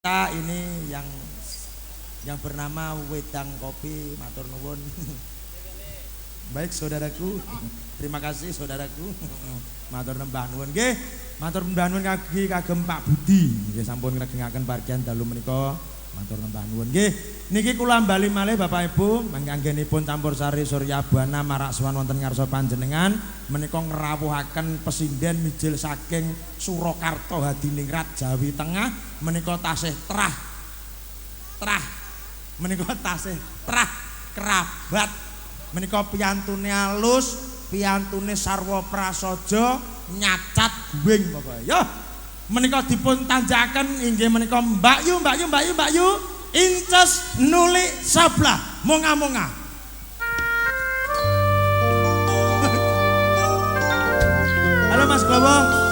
Kita ini yang bernama Wedang Kopi, matur nuwun. Baik saudaraku, terima kasih saudaraku. Matur nembah nuwun nggih. Matur nembah nuwun kagem Pak Budi. Nggih sampun ngregengaken pargian dalu menika. Matur nembah nuwun nggih. Niki kula bali malih Bapak Ibu, mangkanggenipun campur sari Surya Buana marak sowan wonten ngarsa panjenengan menika ngrawuhaken pesinden mijil saking Surakarta Hadiningrat Jawi Tengah menika tasih trah menika tasih trah kerabat menika piyantune alus, piyantune sarwa prasaja nyacat guwing pokoke ya menika dipun tanjakaken inggih menika Mbak Yu Inces Nuli Sablah monga-monga. Halo Mas Bowo.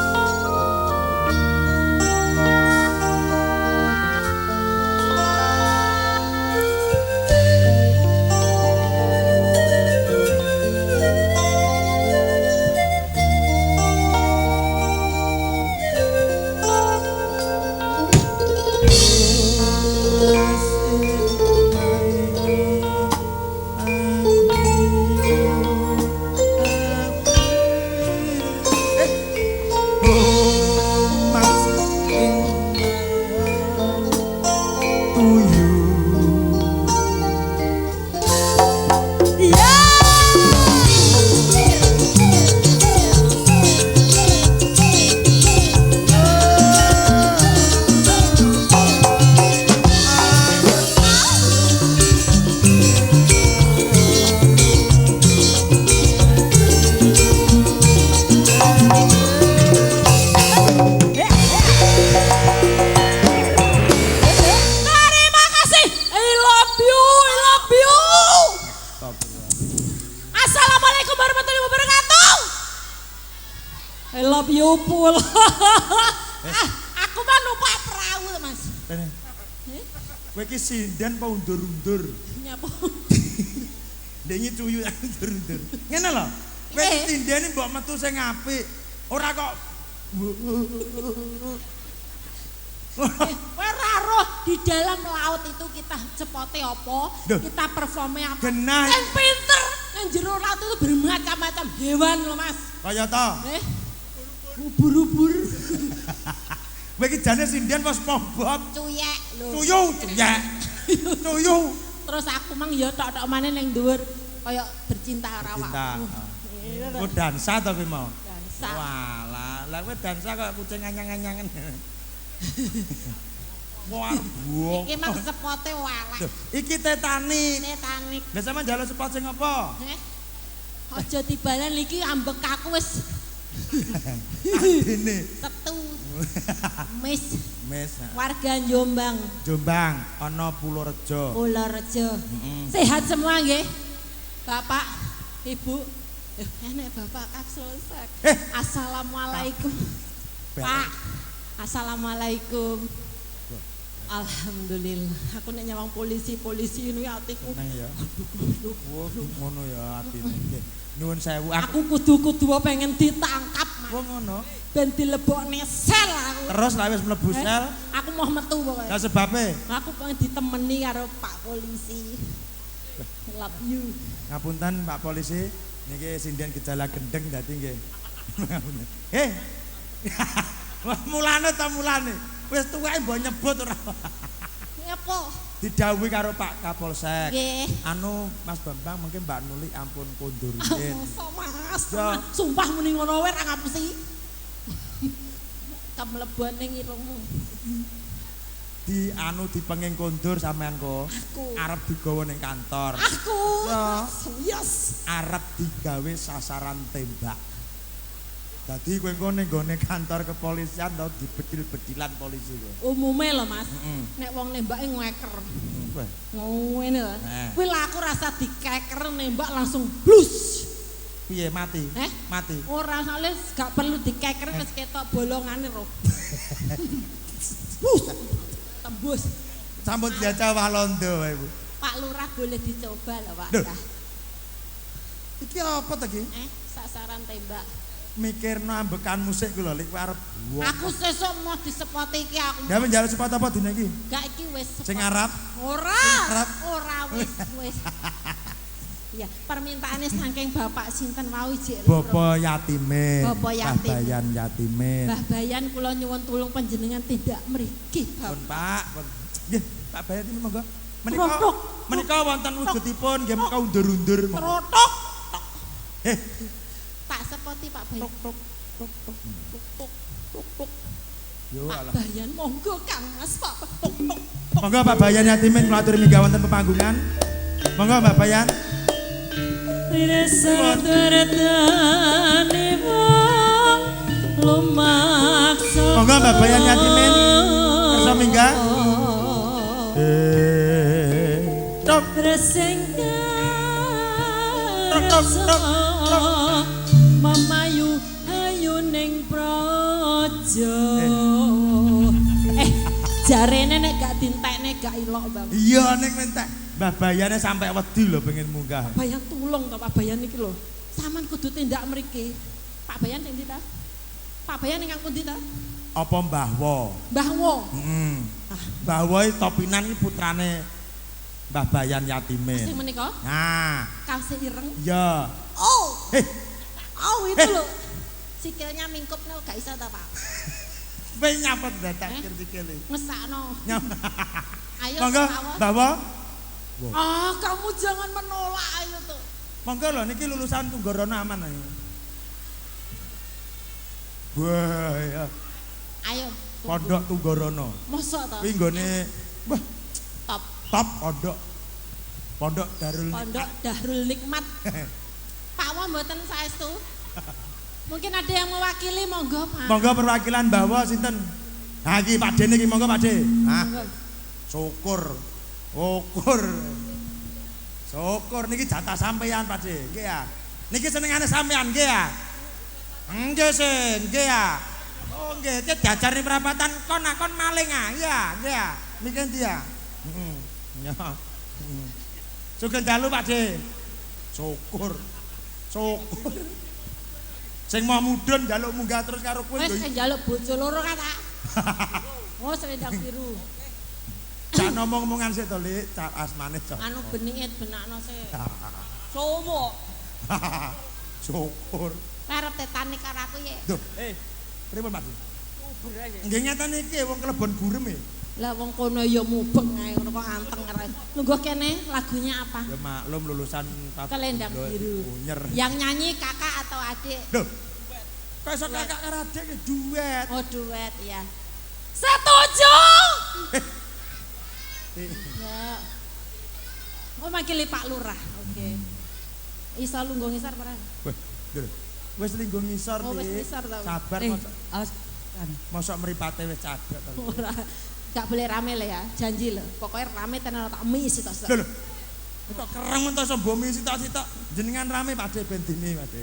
Aku mah numpak perahu Mas. Kowe iki sinden apa undur-undur? Nyapa? Dengi cuyu undur-undur. Ngene lho. Kowe sinden mbok metu sing apik. Ora kok ora roh di dalam laut itu kita cepote apa? Kita performe apa? Genah. Yang pinter yang jero laut itu bermacam-macam hewan lho Mas. Kaya ta? Ubur-ubur. Kowe iki jane sinden pas SpongeBob. Cuyek lho. Cuyek. Cuyu. Terus aku mang ya tok-tok maneh ning dhuwur kaya bercinta karo awakku. Oh dansa to kowe mau? Dansa. Walah, lah kowe dansa kok kucing anyang-anyangen. Wah, buah. Iki mang sepote walah. Iki Titanic. Titanic. Lah sampean njaluk spot sing apa? Aja tibalan iki ambek aku wis Adine. Setu. Mis. Mes. Warga Jombang. Jombang ana Purworejo. Purworejo. Sehat semua nggih? Bapak, Ibu. Enek Bapak kapsul sek. Assalamualaikum. Pak. Assalamualaikum. Alhamdulillah. Aku nek nyawang polisi ini atiku. Nang ya. Ngono ya atine. Nggih. Nuwun sewu. Aku kudu pengen ditangkap. Wong ngono. Ben dilebokne sel aku. Terus lah wis mlebu sel. Aku mau metu pokoke. Lah sebabe? Aku pengen ditemeni karo Pak Polisi. Love you. Ngapunten Pak Polisi, niki sinden gejala gendeng dadi nggih. Mulane ta mulane. Wis tuweke mbok nyebut ora. Apa? Didhawuhi karo Pak Kapolsek. Nggih. Anu Mas Bambang mungkin Mbak Nuli ampun kondur rutin. Mas. Ya. Sumpah muni ngono wae ra ngapusi. Kamlebuan ning irungmu. Di anu dipenging kondur sampean kok. Arep digawa ning kantor. Aku. Ya. Yes. Arep digawe sasaran tembak. Dadi kowe engko ning gone kantor kepolisian to dibedil-bedilan polisi kowe. Umume lho Mas. Nek wong nembake ngeker. Ngene lho. Kuwi lah aku rasa dikeker nembak langsung blus. Piye mati? Mati. Ora soalnya gak perlu dikeker wis ketok bolongane ro. Tembus. Sampun jajah Walanda wae, Bu. Pak Lurah boleh dicoba lho, Pak. Iki apa ta iki? Sasaran tembak. mikirno ambekan musik ku lho lek arep. Aku sesuk mau disepoti iki aku. Ya njaluk sepot apa dina iki? Gak iki wis. Sing Arab? Ora wis. Ya, permintaannya saking bapak sinten wau jek. Bapak yatimin. Bapak yatim. Bayan yatimin. Mbah Bayan kula nyuwun tulung panjenengan tidak mriki, Pun Pak, pun. Nggih, Pak Bayan iki monggo. Trotok. Menika wonten wujudipun nggih menika undur-undur. Trotok. Eh, Tak sepoti Pak Bayan. tok. Yo Pak alah. Bayan monggo Kang Mas Pak. Monggo Pak Bayan yatimin kula aturi minggah wonten pepanggungan. Monggo Mbak Bayan. Monggo Mbak Bayan yatimin kersa minggah. Tok. Mamayu ayu ning praja. Jarene nek gak dintekne gak ilok, Bang. Iya nek entek. Mbah Bayane sampai wedi lho pengen munggah. Pak Bayan tulung to Pak Bayan iki lho. Saman kudu tindak mriki. Pak Bayan ning ndi ta? Pak Bayan ning pundi ta? Apa Mbah Wo? Mbah Wo. Heeh. Mbah Wo Topinan iki putrane Mbah Bayan yatimin. Sing menika? Nah, Kaose ireng. iya. Oh. Itu Eh. lho. Sikilnya mingkupno gak iso ta, Pak? Kowe nyapet dadak sikile. Ngesakno. Ayo Monggo mawon. Mbah Wo. Kamu jangan menolak ayo tuh. Monggo lho niki lulusan Tunggorono aman ae. Wah, ya. Ayo. Pondok Tunggorono. Mosok to? Kuwi nggone wah, Top. top pondok. Pondok Pondok Darul Nikmat. Pak Wo mboten saestu. Mungkin ada yang mewakili monggo, Pak. Monggo perwakilan Mbah Wo sinten? Nah iki Pak Dene iki monggo Pak De. Nah, Monggo. Syukur niki jatah sampeyan Pak De. Nggih ya. Niki senengane sampeyan nggih ya. Nggih sih, nggih ya. Oh nggih, iki diajarni perapatan kon maling ah. Iya, nggih ya. Niki endi ya? Heeh. Ya. Sugeng dalu Pak De. Syukur. Sing mau mudhun njaluk munggah terus karo kowe Wis lho. njaluk bojo loro kan, Pak. Oh, selendang biru. Cak ngomong-ngomongan sik to, Lik. Cak asmane cok. Anu beningit benakno sik. Somo. Syukur. Arep Titanic karo aku ya. Duh, pripun Pak? Nggih ngeten iki wong Klebon Gurem e. Lah wong kono ya mubeng ae ngono kok anteng karo. Lungguh kene lagunya apa? Ya maklum lulusan Kelendang biru. Unyer. Yang nyanyi kakak atau adik? Duh. Kok iso kakak karo adik iki duet. Oh duet ya. Setuju. Ya. Oh makili Pak Lurah. Oke. Isa lungguh ngisar ora? Wah, Dur. Wis linggo ngisor Oh, wis Lik. ngisor ta. Sabar mosok. Awas kan. Mosok mripate wis cadhak to. Ora. Gak boleh rame lah ya. Janji loh. Pokoknya rame tenan tak misi to. Lho. Kok kereng men to bomi sitok-sitok. Jenengan rame Pak De ben dini Pak De.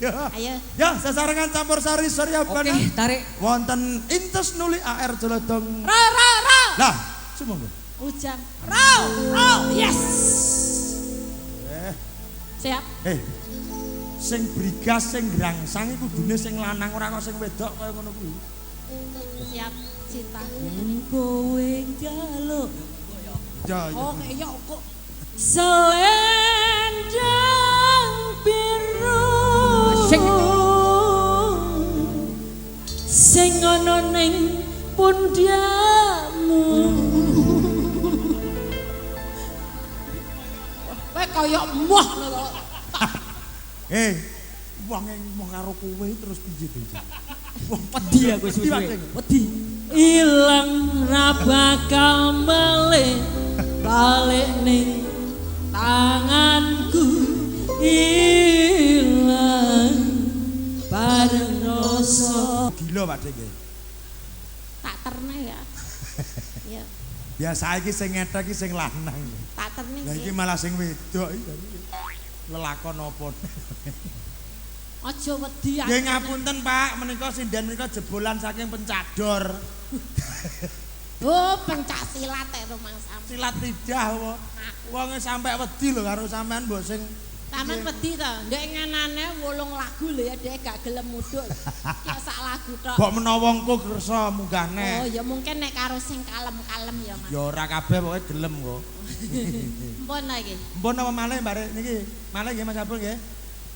Ya. Ayo. Ya, sesarengan campur sari Surya Bana. Oke, tarik. Wonten Intes Nuli AR Jelodong. Ro. Lah, sumangga. Hujan. Ro. Yes. Siap. Sing brigas sing grangsang iku kudune sing lanang ora kok sing wedok kaya ngono kuwi. Siap. Cinta. Kowe njaluk. Ya. Oh, iya kok. Selendang biru. Asik. Sing ana ning pundamu. Kowe kaya emoh lho. Wong emoh karo kowe terus piye to? Wong Wedi aku wis wedi. Ilang ra bakal balik ning tanganku ilang bareng rasa. Gila Pak De nggih. Tak terne ya. Ya, Biasa iki sing ngethek iki sing lanang. tak terne. Lah iki malah sing wedok iki. Lelakon apa? Aja wedi. Nggih ngapunten Pak, menika sinden menika jebolan saking pencador. Oh, pencak silat rumang sampe. Silat lidah wong. Wonge sampe wedi lho karo sampean mbok sing Taman wedi to, ndek nganane 8 lagu lho ya dhek gak gelem mudhun. Ya sak lagu tok. Mbok menawa engko kersa munggahne. Oh ya mungkin nek karo sing kalem-kalem ya Mas. Ya ora kabeh pokoke gelem kok. Mpun ta iki. Mpun apa malih Mbak niki? Malih nggih Mas Abdul nggih.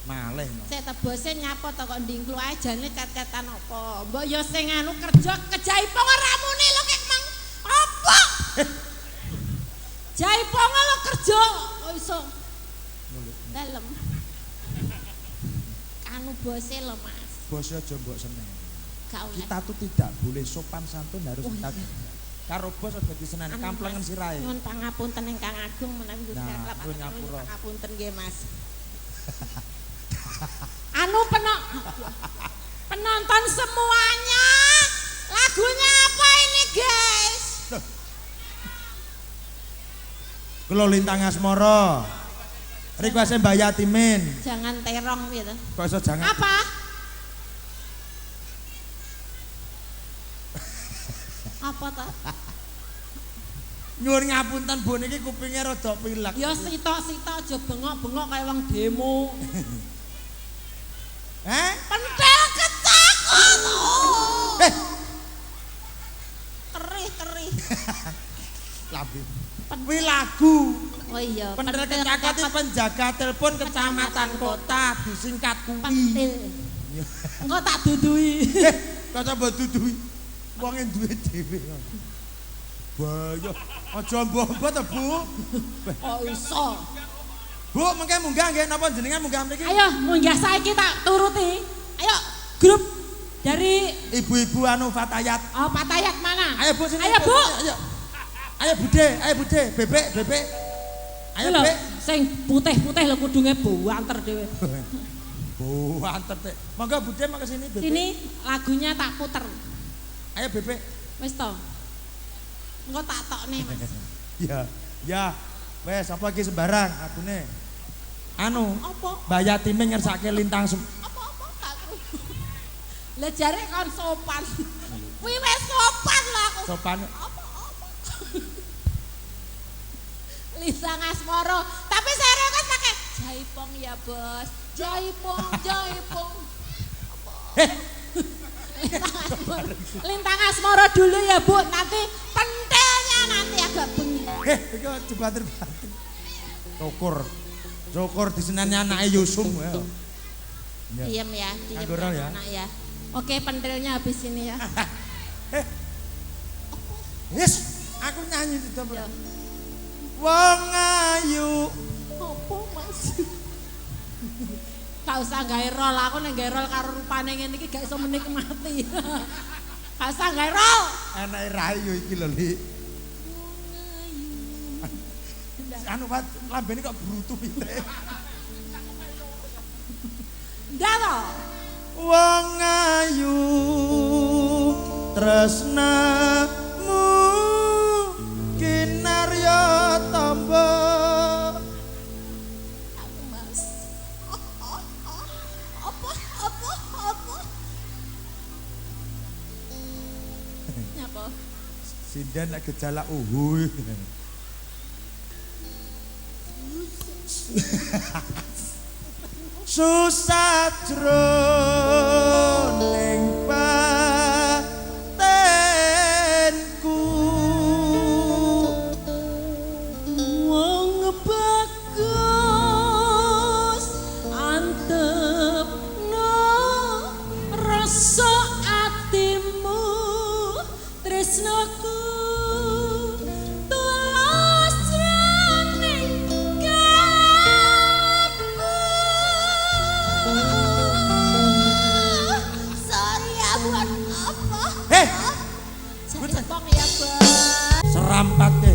Malih. Sik tebose nyapa to kok ndingklu ae jane ket-ketan apa. Mbok ya sing anu kerja kejaipong ora muni lho kek mang. Apa? Jaipong lo kerja kok iso dalem. Kanu bose lo Mas. Bose aja mbok seneng. Gak oleh. Kita tuh tidak boleh sopan santun harus kita karo bos aja diseneni kamplengen sirahe. Nyuwun pangapunten ingkang agung menawi Gusti Nah, nyuwun ngapura. Pangapunten nggih Mas. Anu penonton semuanya, lagunya apa ini guys? Kula Lintang Asmara. Request Mbak Yatimin. Jangan terong gitu. Kok iso jangan? Apa? Apa ta? Nyuwun ngapunten Bu niki kupinge rada pilek. Ya sitok-sitok aja bengok-bengok kaya wong demo. Pentil ketakut. Kerih-kerih. Lambe. Kuwi lagu. Oh iya, Pentil kecakot iki penjaga telepon kecamatan kota disingkat kuwi. pentil. Engko tak dudui. Kok mbok dudui. Wonge duwe dhewe. Bahaya. Aja mbok-mbok to, Bu. Kok iso? Bu, mengke munggah nggih napa jenengan munggah mriki? Ayo munggah saiki tak turuti. Ayo grup dari Ibu-ibu anu Fatayat. oh Patayat mana? Ayo Bu sini. Ayo Bu. Ayo Bude, bebek. Ayo Lho, Bek. sing putih-putih lho kudunge buanter dhewe. Bu, antet teh. Monggo Bude mangke sini bebek. Sini lagunya tak puter. Ayo bebek. Wis to. Engko tak tokne, Mas. Ya. Wes apa iki sembarang lagune. Anu, Apa? Mbak Yatimin ngersake lintang Apa-apa tak krungu. Lah jare kon sopan. Kuwi wis sopan lho aku. sopan. Apa-apa. Lintang Asmara. Tapi saya kan pakai jaipong ya, Bos. Jaipong. Lintang Asmara dulu ya, Bu. Nanti pentilnya nanti agak bengi. Iki jebater. Syukur diseneni anake Yusum ya. Diem ya, Nganggur ya. anak ya. Oke, pentilnya habis ini ya. Yes, aku nyanyi di depan. Ya. Wong ayu. Apa Mas? Gak usah gawe rol, aku nek gawe rol karo rupane ngene iki gak iso menikmati. Gak usah gawe rol. Anake Rahayu iki lho, Li. Anu lambene kok brutu pitik. Ndak to? Wong ayu tresnamu kinarya tamba. Aku Mas. Apa? Nyapa? Sinden nek gejala uhuy. Susah jroning batenku Wong bagus antepno rasa atimu tresnaku tulus jroning Sorry ya buat apa? Heh, Jaipong ya, Bos. serampatke.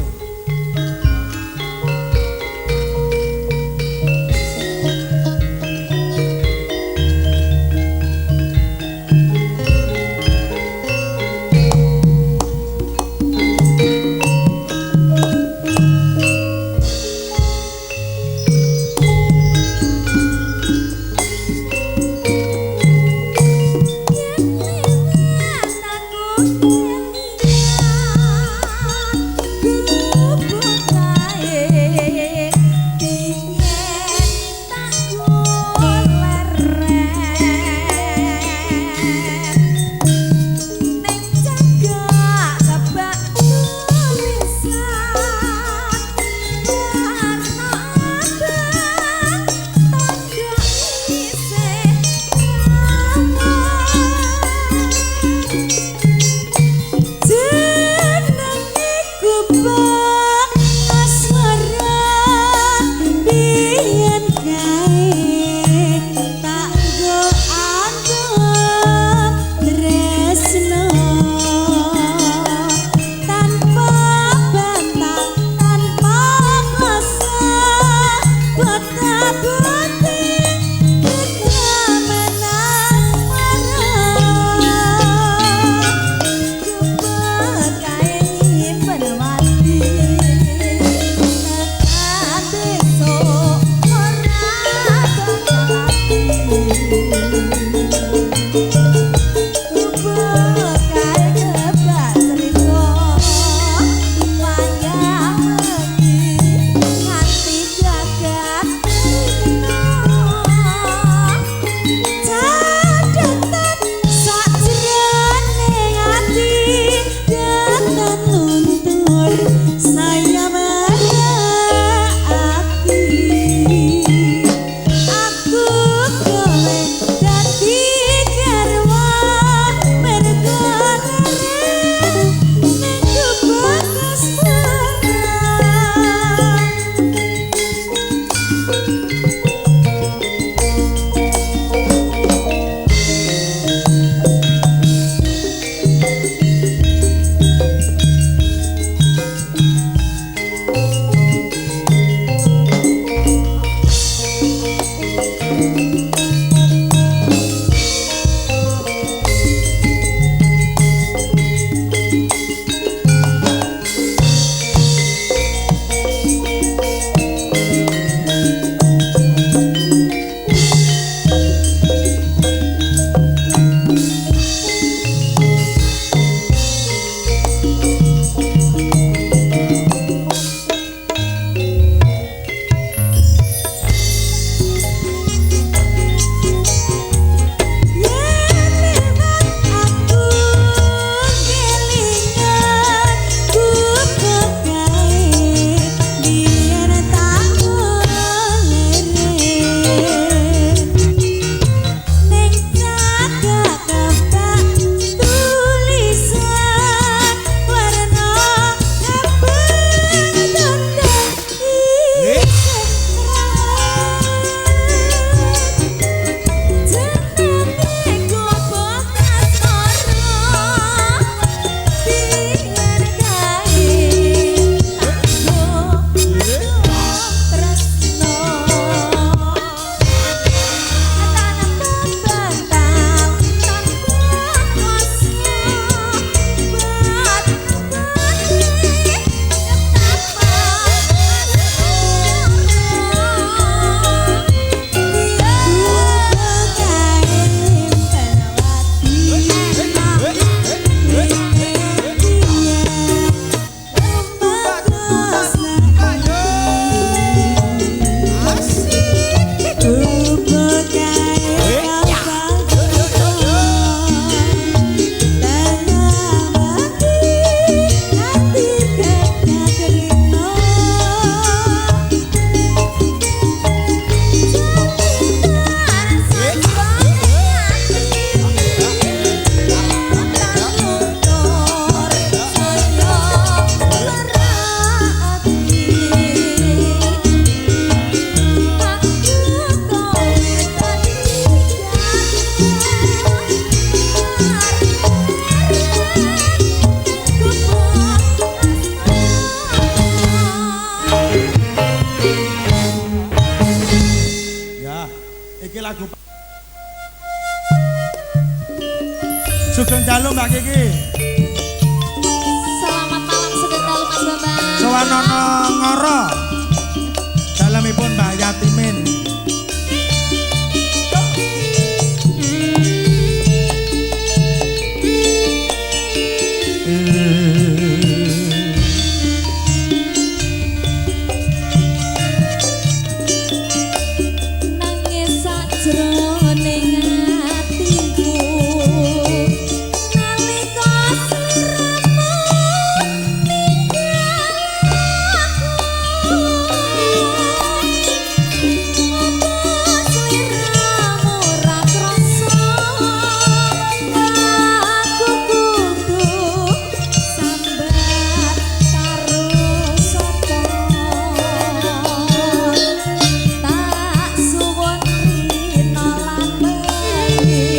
Mbak Kiki. Selamat malam Sugeng Dalu Mas Bambang. Sawanono ngoro. Dalemipun Mbak Yatimin. Nangis sajroning atiku nalika sliramu ninggal aku. Apa sliramu ra krasa aku kudu sambat karo sapa. Tak suwun rina lan bengi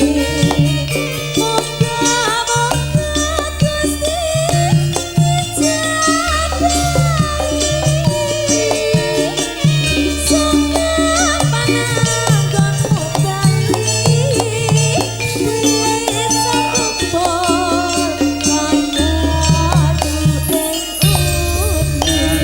muga-muga Gusti ijabahi sungguh pananggonmu bali bisa kumpul kaya dueng uni.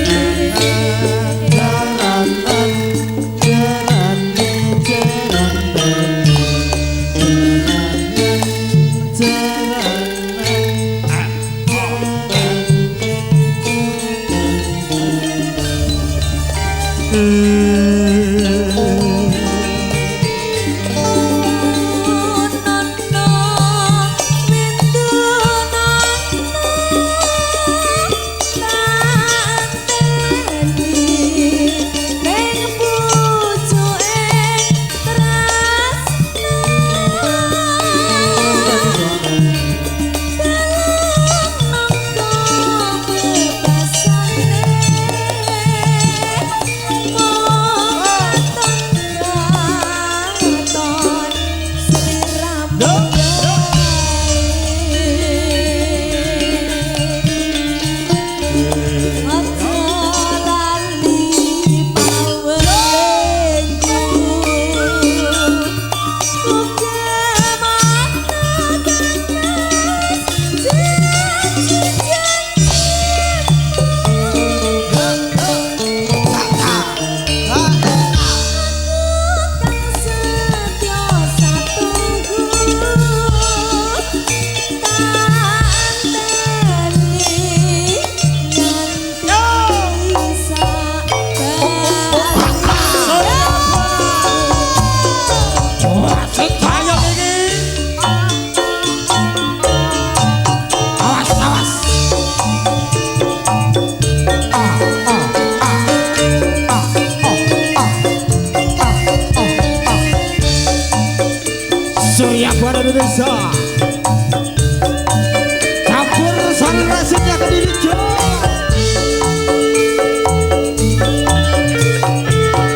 Ayo Kiki. Awas, awas. Surya Buana Indonesia. Campur sari rasanya Kediri Jawa.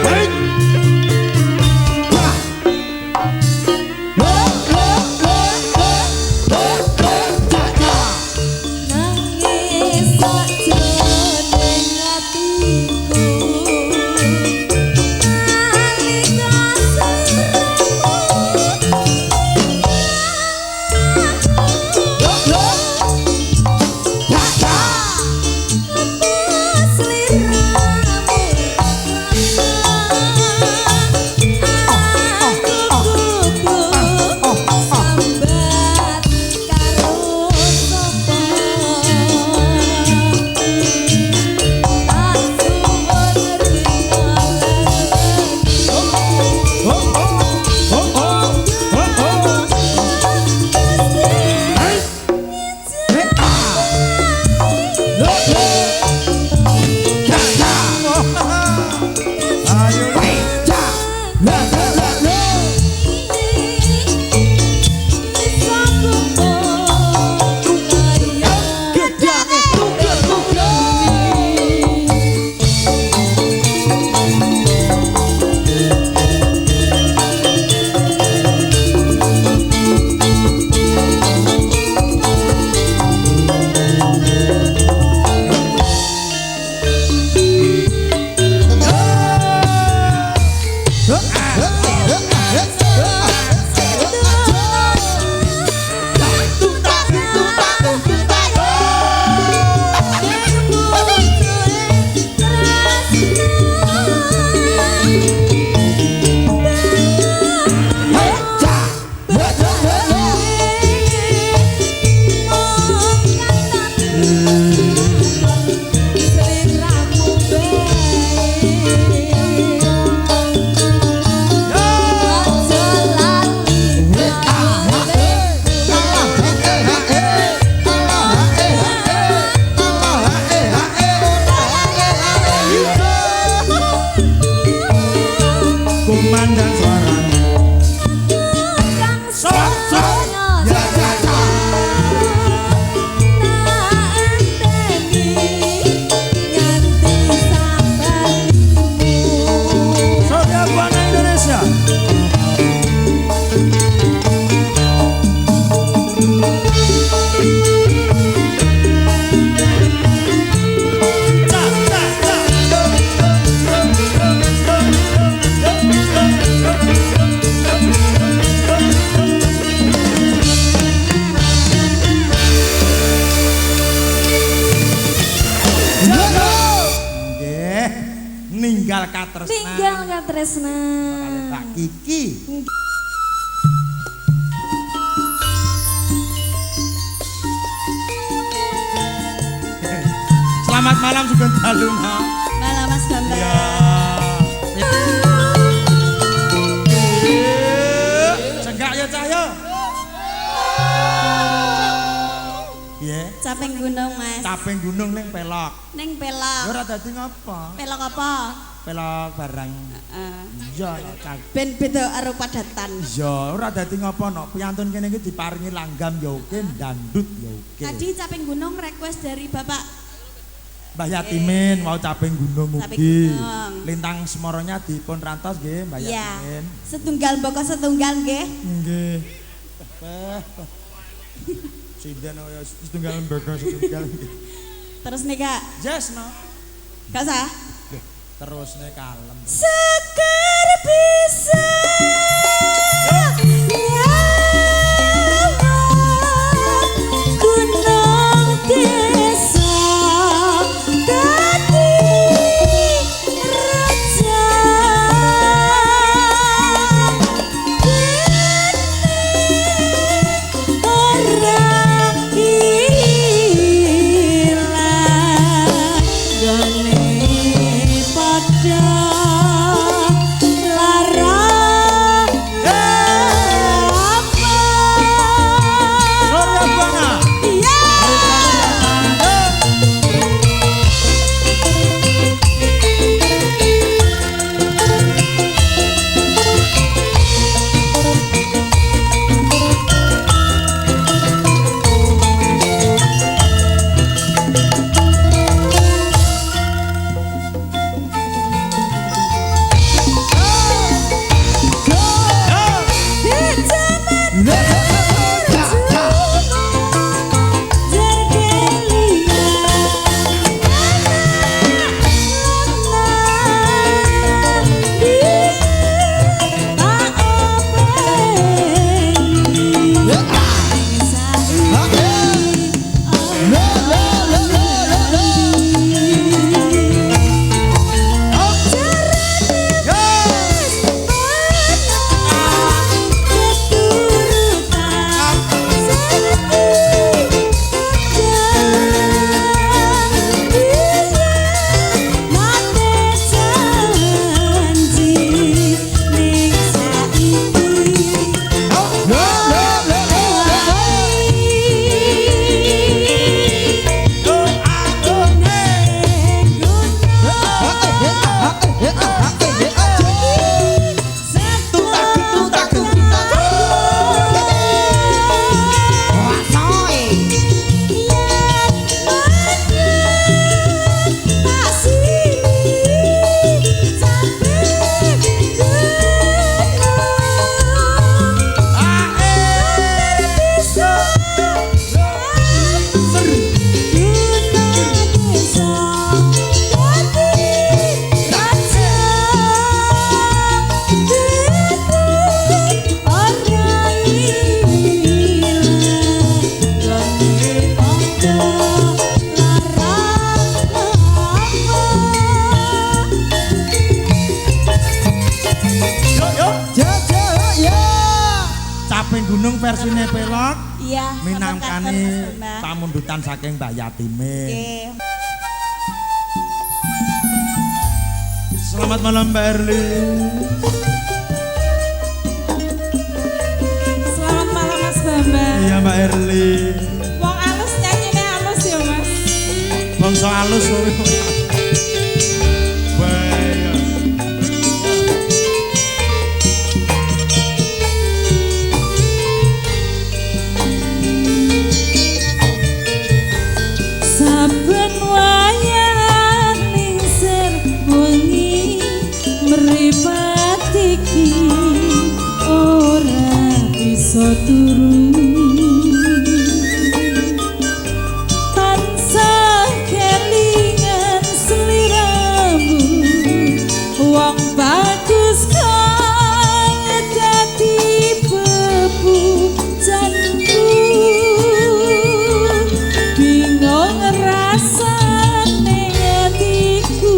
Hei. Bah. Nangis sajroning atiku nalika sliramu Ninggal katresnan. Ninggal katresnan. Mbak Kiki. Selamat malam Sugeng Dalu. Malam Mas Bambang. Ya. Cegak ya cahyo. Piye? Caping gunung Mas. Caping gunung ning pelok. Ning pelok. Ya ora dadi ngopo? Pelok apa? Pelok barang. Iya, Ben beda karo padatan. iya, ora dadi ngopo no. Piantun kene iki diparingi langgam ya oke, dandut ya oke. Tadi caping gunung request dari Bapak Mbah Yatimin mau caping gunung Caping mugi. gunung. Lintang semoronya dipun rantos nggih Mbah Iya. Yatimin. Setunggal mboko setunggal nggih. Nggih. Sinden ya setunggal mboko setunggal nggih. Terus nih Kak, Yes no. gak usah. Terus nih kalem. Sekar bisa nyawang gunung desa dadi raja orang hilang gane pada larang apa Surya Buana. iya Caping gunung versine pelok. iya Minangkani pamundutan saking Mbak Yatimin. Oke. Selamat malam Mbak Erli. Selamat malam Mas Bambang. Iya Mbak Erli. Wong alus nyanyine alus ya Mas. Bangsa alus lho. Bae. Saben wayah ningsir wengi mripat iki ora bisa turu tansah kelingan sliramu wong bagus kang dadi bebujanku bingung rasane atiku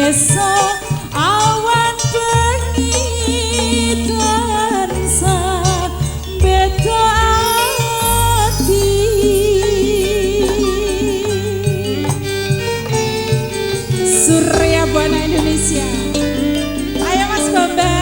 desa awan bengi tansah beda ati Surya Buana Indonesia. Ayo Mas Bambang.